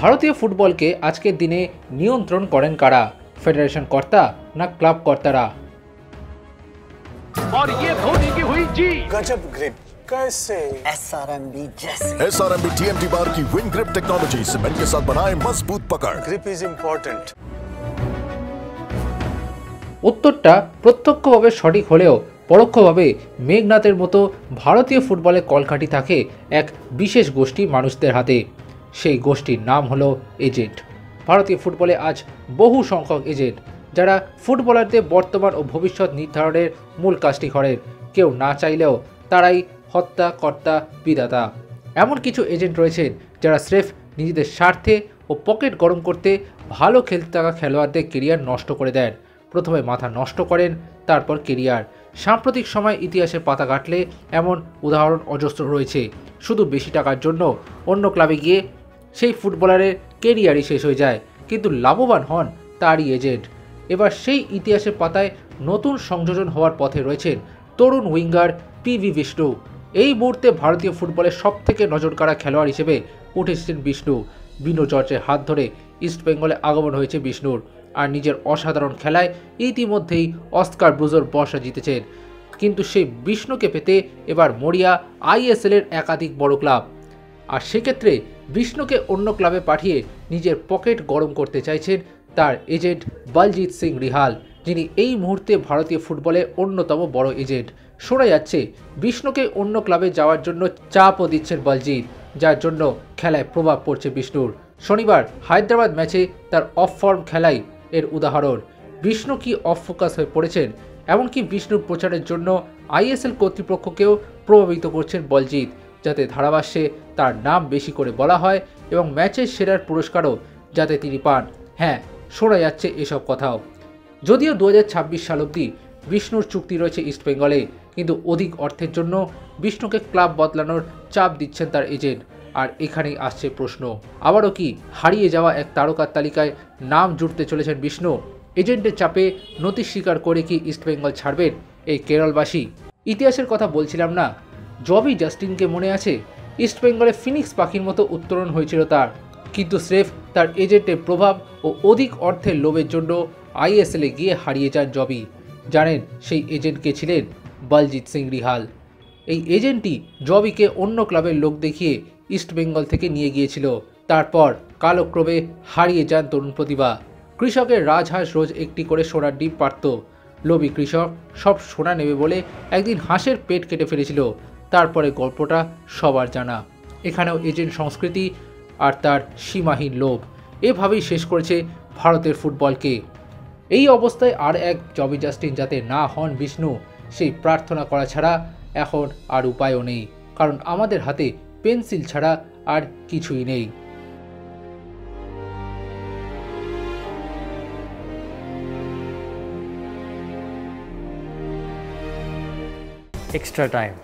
ভারতীয় ফুটবলকে আজকের দিনে নিয়ন্ত্রণ করেন কারা? ফেডারেশন কর্তা না ক্লাব কর্তারা? और ये धोनी की हुई जी गजब ग्रिप कैसे SRMB जैसे SRMB TMT बार की विन ग्रिप टेक्नोलॉजी सीमेंट के साथ बनाए मजबूत पकड़। Grip is important. উত্তরটা প্রত্যক্ষভাবে সঠিক হলেও পরোক্ষভাবে মেঘনাথের মতো ভারতীয় ফুটবলে কলকাঠি থাকে এক বিশেষ গোষ্ঠী মানুষদের হাতে। সেই গোষ্ঠীর নাম হলো এজেন্ট। ভারতীয় ফুটবলে আজ বহু সংখ্যক এজেন্ট, যারা ফুটবলারদের বর্তমান ও ভবিষ্যৎ নির্ধারণের মূল কাজটি করেন। কেউ না চাইলেও তারাই হত্যা কর্তা বিধাতা। এমন কিছু এজেন্ট রয়েছেন যারা স্রেফ নিজেদের স্বার্থে ও পকেট গরম করতে ভালো খেলতে থাকা খেলোয়াড়দের কেরিয়ার নষ্ট করে দেন। প্রথমে মাথা নষ্ট করেন, তারপর কেরিয়ার। সাম্প্রতিক সময় ইতিহাসের পাতা ঘাটলে এমন উদাহরণ অজস্র রয়েছে। শুধু বেশি টাকার জন্য অন্য ক্লাবে গিয়ে সেই ফুটবলারের কেরিয়ারই শেষ হয়ে যায়, কিন্তু লাভবান হন তারই এজেন্ট। এবার সেই ইতিহাসের পাতায় নতুন সংযোজন হওয়ার পথে রয়েছেন তরুণ উইঙ্গার পিভি বিষ্ণু। এই মুহূর্তে ভারতীয় ফুটবলের সবথেকে নজরকাড়া খেলোয়াড় হিসেবে উঠে এসেছেন বিষ্ণু। বিনো জর্জের হাত ধরে ইস্টবেঙ্গলে আগমন হয়েছে বিষ্ণুর, আর নিজের অসাধারণ খেলায় ইতিমধ্যেই অস্কার ব্রুজোর বর্ষা জিতেছেন। কিন্তু সেই বিষ্ণুকে পেতে এবার মরিয়া আইএসএলের একাধিক বড় ক্লাব, আর সেক্ষেত্রে বিষ্ণুকে অন্য ক্লাবে পাঠিয়ে নিজের পকেট গরম করতে চাইছেন তার এজেন্ট বলজিৎ সিং রিহাল, যিনি এই মুহূর্তে ভারতীয় ফুটবলের অন্যতম বড় এজেন্ট। শোনা যাচ্ছে বিষ্ণুকে অন্য ক্লাবে যাওয়ার জন্য চাপও দিচ্ছেন বলজিৎ, যার জন্য খেলায় প্রভাব পড়ছে বিষ্ণুর। শনিবার হায়দ্রাবাদ ম্যাচে তার অফ ফর্ম খেলাই এর উদাহরণ। বিষ্ণু কি অফ ফোকাস হয়ে পড়েছেন? এমনকি বিষ্ণুর প্রচারের জন্য আইএসএল কর্তৃপক্ষকেও প্রভাবিত করছেন বলজিৎ, যাতে ধারাভাষ্যে তার নাম বেশি করে বলা হয় এবং ম্যাচের সেরার পুরস্কারও যাতে তিনি পান। হ্যাঁ, শোনা যাচ্ছে এসব কথাও। যদিও 2026 সাল অবধি বিষ্ণুর চুক্তি রয়েছে ইস্টবেঙ্গলে, কিন্তু অধিক অর্থের জন্য বিষ্ণুকে ক্লাব বদলানোর চাপ দিচ্ছেন তার এজেন্ট। আর এখানেই আসছে প্রশ্ন, আবারও কি হারিয়ে যাওয়া এক তারকার তালিকায় নাম জুড়তে চলেছেন বিষ্ণু? এজেন্টের চাপে নতি স্বীকার করে কি ইস্টবেঙ্গল ছাড়বেন এই কেরলবাসী? ইতিহাসের কথা বলছিলাম না, জবি জাস্টিনকে মনে আছে? ইস্টবেঙ্গলে ফিনিক্স পাখির মতো উত্তরণ হয়েছিল তার, কিন্তু স্রেফ তার এজেন্টের প্রভাব ও অধিক অর্থের লোভের জন্য আইএসএলে গিয়ে হারিয়ে যান জবি। জানেন সেই এজেন্ট কে ছিলেন? বলজিৎ সিং রিহাল। এই এজেন্টই জবিকে অন্য ক্লাবের লোক দেখিয়ে ইস্টবেঙ্গল থেকে নিয়ে গিয়েছিল। তারপর কালক্রমে হারিয়ে যান তরুণ প্রতিভা। কৃষকের রাজহাঁস রোজ একটি করে সোনার ডিম পারত। লোভী কৃষক সব সোনা নেবে বলে একদিন হাঁসের পেট কেটে ফেলেছিল। তারপরে গল্পটা সবার জানা। এখানেও এজেন্ট সংস্কৃতি আর তার সীমাহীন লোভ এভাবেই শেষ করেছে ভারতের ফুটবলকে। এই অবস্থায় আর এক জবি জাস্টিন যাতে না হন বিষ্ণু, সেই প্রার্থনা করা ছাড়া এখন আর উপায়ও নেই, কারণ আমাদের হাতে পেন্সিল ছাড়া আর কিছুই নেই। extra time.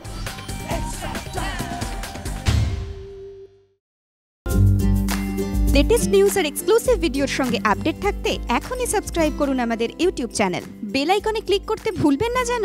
লেটেস্ট নিউজ আর এক্সক্লুসিভ ভিডিওর সঙ্গে আপডেট থাকতে এখনই সাবস্ক্রাইব করুন আমাদের ইউটিউব চ্যানেল। বেল আইকনে ক্লিক করতে ভুলবেন না যেন।